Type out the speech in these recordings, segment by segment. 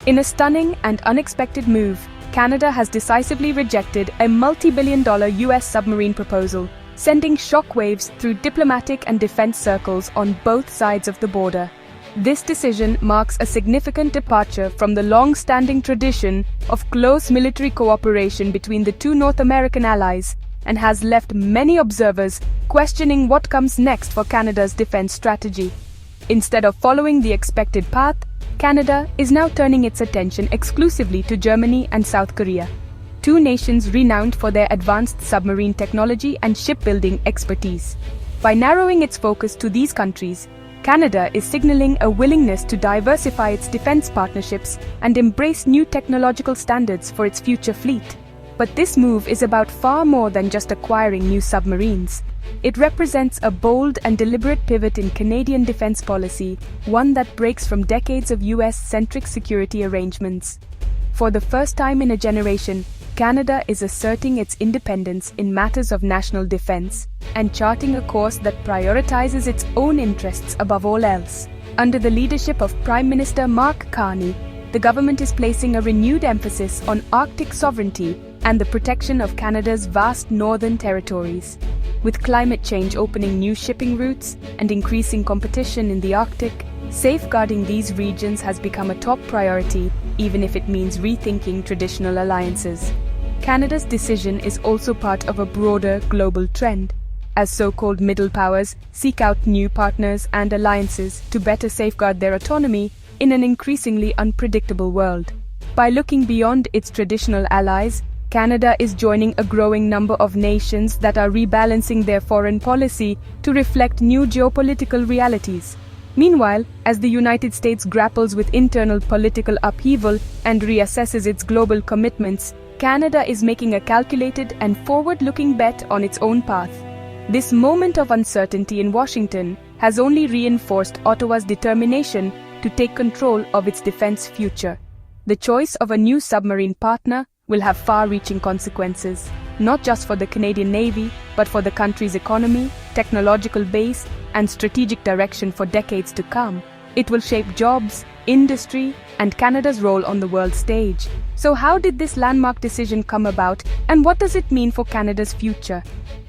In a stunning and unexpected move, Canada has decisively rejected a multi-billion-dollar US submarine proposal, sending shockwaves through diplomatic and defense circles on both sides of the border. This decision marks a significant departure from the long-standing tradition of close military cooperation between the two North American allies, and has left many observers questioning what comes next for Canada's defense strategy. Instead of following the expected path, Canada is now turning its attention exclusively to Germany and South Korea, two nations renowned for their advanced submarine technology and shipbuilding expertise. By narrowing its focus to these countries, Canada is signaling a willingness to diversify its defense partnerships and embrace new technological standards for its future fleet. But this move is about far more than just acquiring new submarines. It represents a bold and deliberate pivot in Canadian defense policy, one that breaks from decades of US-centric security arrangements. For the first time in a generation, Canada is asserting its independence in matters of national defense and charting a course that prioritizes its own interests above all else. Under the leadership of Prime Minister Mark Carney, the government is placing a renewed emphasis on Arctic sovereignty and the protection of Canada's vast northern territories. With climate change opening new shipping routes and increasing competition in the Arctic, safeguarding these regions has become a top priority, even if it means rethinking traditional alliances. Canada's decision is also part of a broader global trend, as so-called middle powers seek out new partners and alliances to better safeguard their autonomy in an increasingly unpredictable world. By looking beyond its traditional allies, Canada is joining a growing number of nations that are rebalancing their foreign policy to reflect new geopolitical realities. Meanwhile, as the United States grapples with internal political upheaval and reassesses its global commitments, Canada is making a calculated and forward-looking bet on its own path. This moment of uncertainty in Washington has only reinforced Ottawa's determination to take control of its defense future. The choice of a new submarine partner will have far-reaching consequences, not just for the Canadian Navy, but for the country's economy, technological base, and strategic direction for decades to come. It will shape jobs, industry, and Canada's role on the world stage. So how did this landmark decision come about, and what does it mean for Canada's future?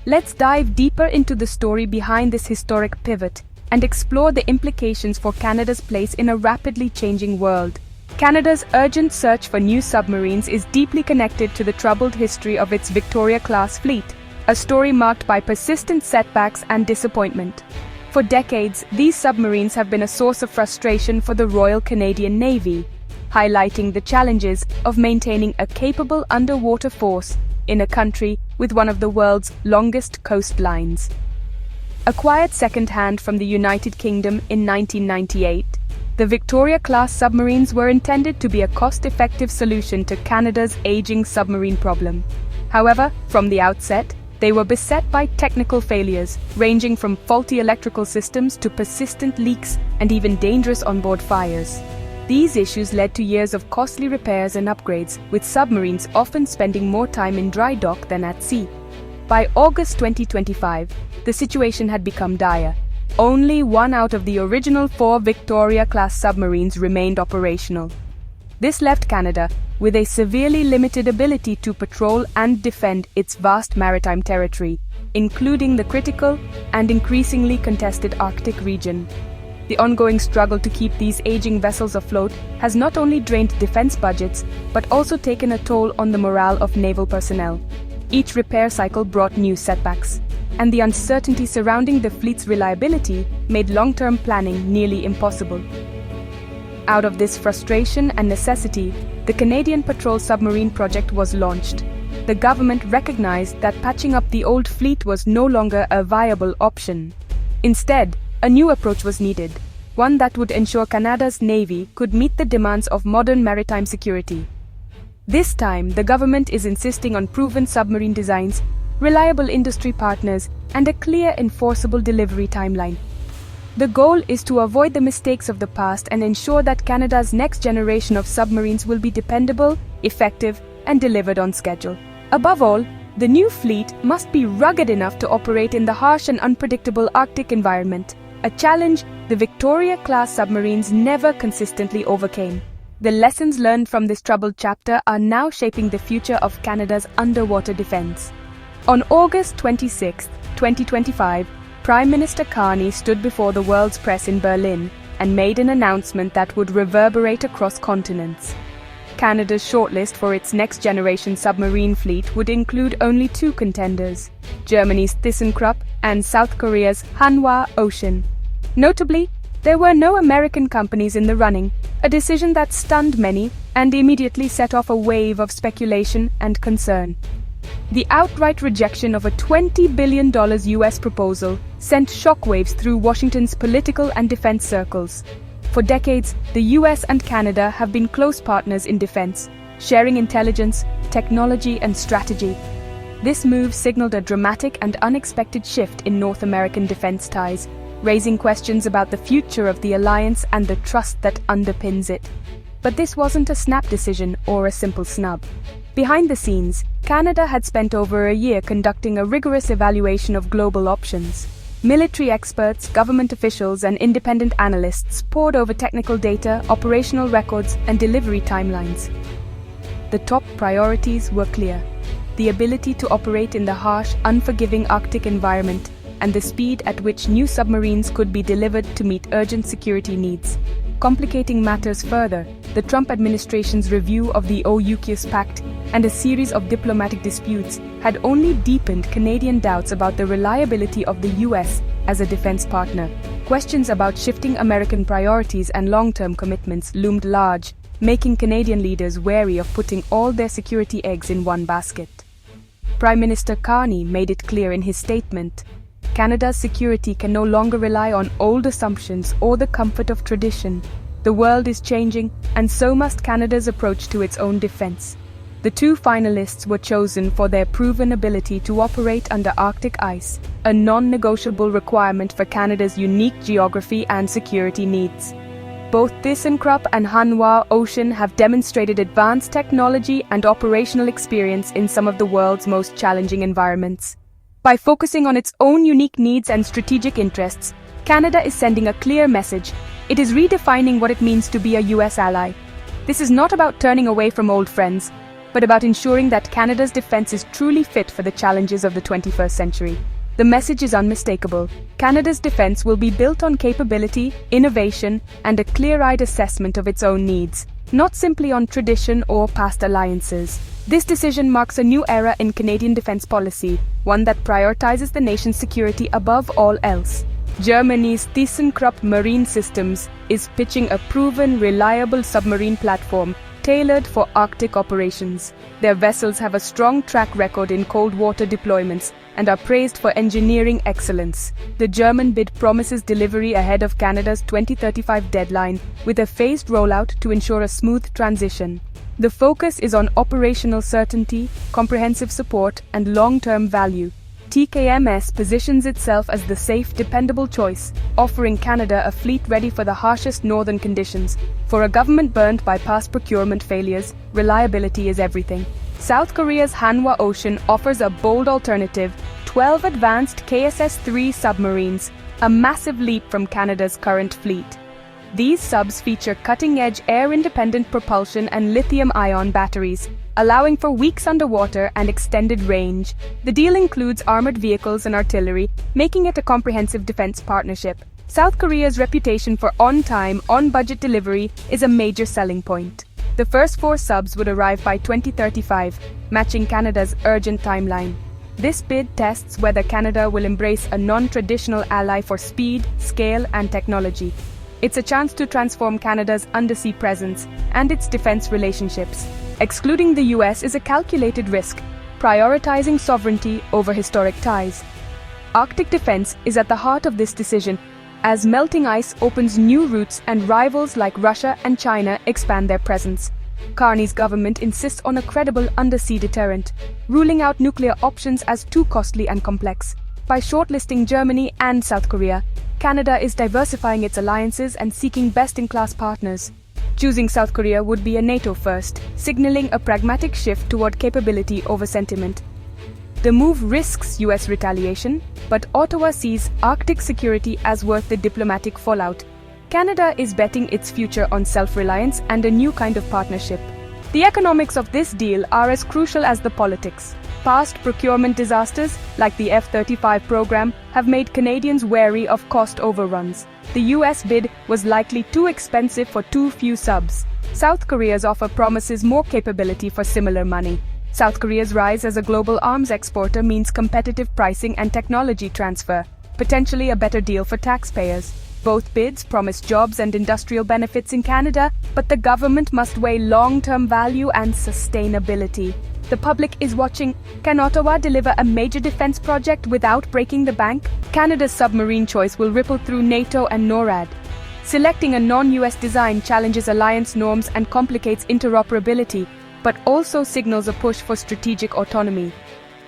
Let's dive deeper into the story behind this historic pivot and explore the implications for Canada's place in a rapidly changing world. Canada's urgent search for new submarines is deeply connected to the troubled history of its Victoria-class fleet, a story marked by persistent setbacks and disappointment. For decades, these submarines have been a source of frustration for the Royal Canadian Navy, highlighting the challenges of maintaining a capable underwater force in a country with one of the world's longest coastlines. Acquired second-hand from the United Kingdom in 1998, the Victoria-class submarines were intended to be a cost-effective solution to Canada's aging submarine problem. However, from the outset, they were beset by technical failures, ranging from faulty electrical systems to persistent leaks and even dangerous onboard fires. These issues led to years of costly repairs and upgrades, with submarines often spending more time in dry dock than at sea. By August 2025, the situation had become dire. Only one out of the original 4 Victoria-class submarines remained operational. This left Canada with a severely limited ability to patrol and defend its vast maritime territory, including the critical and increasingly contested Arctic region. The ongoing struggle to keep these aging vessels afloat has not only drained defense budgets, but also taken a toll on the morale of naval personnel. Each repair cycle brought new setbacks, and the uncertainty surrounding the fleet's reliability made long-term planning nearly impossible. Out of this frustration and necessity, the Canadian Patrol Submarine Project was launched. The government recognized that patching up the old fleet was no longer a viable option. Instead, a new approach was needed, one that would ensure Canada's Navy could meet the demands of modern maritime security. This time, the government is insisting on proven submarine designs, reliable industry partners, and a clear enforceable delivery timeline. The goal is to avoid the mistakes of the past and ensure that Canada's next generation of submarines will be dependable, effective, and delivered on schedule. Above all, the new fleet must be rugged enough to operate in the harsh and unpredictable Arctic environment, a challenge the Victoria-class submarines never consistently overcame. The lessons learned from this troubled chapter are now shaping the future of Canada's underwater defense. On August 26, 2025, Prime Minister Carney stood before the world's press in Berlin and made an announcement that would reverberate across continents. Canada's shortlist for its next-generation submarine fleet would include only two contenders, Germany's ThyssenKrupp and South Korea's Hanwha Ocean. Notably, there were no American companies in the running, a decision that stunned many and immediately set off a wave of speculation and concern. The outright rejection of a $20 billion US proposal sent shockwaves through Washington's political and defense circles. For decades, the US and Canada have been close partners in defense, sharing intelligence, technology, and strategy. This move signaled a dramatic and unexpected shift in North American defense ties, raising questions about the future of the alliance and the trust that underpins it. But this wasn't a snap decision or a simple snub. Behind the scenes, Canada had spent over a year conducting a rigorous evaluation of global options. Military experts, government officials, and independent analysts pored over technical data, operational records, and delivery timelines. The top priorities were clear: the ability to operate in the harsh, unforgiving Arctic environment, and the speed at which new submarines could be delivered to meet urgent security needs. Complicating matters further, the Trump administration's review of the AUKUS Pact and a series of diplomatic disputes had only deepened Canadian doubts about the reliability of the US as a defense partner. Questions about shifting American priorities and long-term commitments loomed large, making Canadian leaders wary of putting all their security eggs in one basket. Prime Minister Carney made it clear in his statement: Canada's security can no longer rely on old assumptions or the comfort of tradition. The world is changing, and so must Canada's approach to its own defense. The two finalists were chosen for their proven ability to operate under Arctic ice, a non-negotiable requirement for Canada's unique geography and security needs. Both ThyssenKrupp and Hanwha Ocean have demonstrated advanced technology and operational experience in some of the world's most challenging environments. By focusing on its own unique needs and strategic interests, Canada is sending a clear message. It is redefining what it means to be a US ally. This is not about turning away from old friends, but about ensuring that Canada's defense is truly fit for the challenges of the 21st century. The message is unmistakable. Canada's defense will be built on capability, innovation, and a clear-eyed assessment of its own needs, not simply on tradition or past alliances. This decision marks a new era in Canadian defense policy, one that prioritizes the nation's security above all else. Germany's ThyssenKrupp Marine Systems is pitching a proven, reliable submarine platform tailored for Arctic operations. Their vessels have a strong track record in cold water deployments and are praised for engineering excellence. The German bid promises delivery ahead of Canada's 2035 deadline, with a phased rollout to ensure a smooth transition. The focus is on operational certainty, comprehensive support, and long-term value. TKMS positions itself as the safe, dependable choice, offering Canada a fleet ready for the harshest northern conditions. For a government burned by past procurement failures, reliability is everything. South Korea's Hanwha Ocean offers a bold alternative: 12 advanced KSS-3 submarines, a massive leap from Canada's current fleet. These subs feature cutting-edge air-independent propulsion and lithium-ion batteries, allowing for weeks underwater and extended range. The deal includes armored vehicles and artillery, making it a comprehensive defense partnership. South Korea's reputation for on-time, on-budget delivery is a major selling point. The first 4 subs would arrive by 2035, matching Canada's urgent timeline. This bid tests whether Canada will embrace a non-traditional ally for speed, scale, and technology. It's a chance to transform Canada's undersea presence and its defense relationships. Excluding the US is a calculated risk, prioritizing sovereignty over historic ties. Arctic defense is at the heart of this decision, as melting ice opens new routes and rivals like Russia and China expand their presence. Carney's government insists on a credible undersea deterrent, ruling out nuclear options as too costly and complex. By shortlisting Germany and South Korea, Canada is diversifying its alliances and seeking best-in-class partners. Choosing South Korea would be a NATO first, signaling a pragmatic shift toward capability over sentiment. The move risks US retaliation, but Ottawa sees Arctic security as worth the diplomatic fallout. Canada is betting its future on self-reliance and a new kind of partnership. The economics of this deal are as crucial as the politics. Past procurement disasters, like the F-35 program, have made Canadians wary of cost overruns. The US bid was likely too expensive for too few subs. South Korea's offer promises more capability for similar money. South Korea's rise as a global arms exporter means competitive pricing and technology transfer, potentially a better deal for taxpayers. Both bids promise jobs and industrial benefits in Canada, but the government must weigh long-term value and sustainability. The public is watching. Can Ottawa deliver a major defense project without breaking the bank? Canada's submarine choice will ripple through NATO and NORAD. Selecting a non-US design challenges alliance norms and complicates interoperability, but also signals a push for strategic autonomy.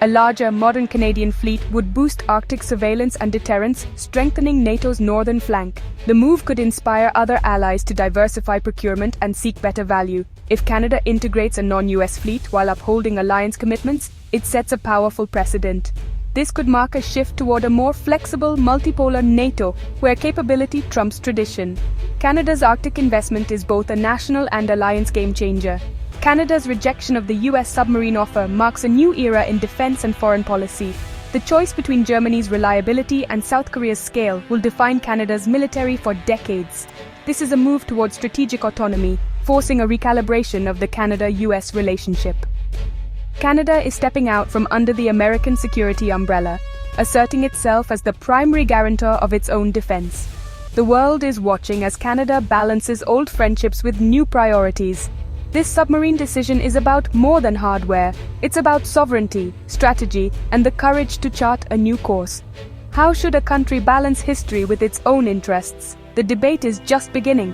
A larger, modern Canadian fleet would boost Arctic surveillance and deterrence, strengthening NATO's northern flank. The move could inspire other allies to diversify procurement and seek better value. If Canada integrates a non-US fleet while upholding alliance commitments, it sets a powerful precedent. This could mark a shift toward a more flexible, multipolar NATO, where capability trumps tradition. Canada's Arctic investment is both a national and alliance game-changer. Canada's rejection of the US submarine offer marks a new era in defense and foreign policy. The choice between Germany's reliability and South Korea's scale will define Canada's military for decades. This is a move toward strategic autonomy, forcing a recalibration of the Canada-US relationship. Canada is stepping out from under the American security umbrella, asserting itself as the primary guarantor of its own defense. The world is watching as Canada balances old friendships with new priorities. This submarine decision is about more than hardware. It's about sovereignty, strategy, and the courage to chart a new course. How should a country balance history with its own interests? The debate is just beginning.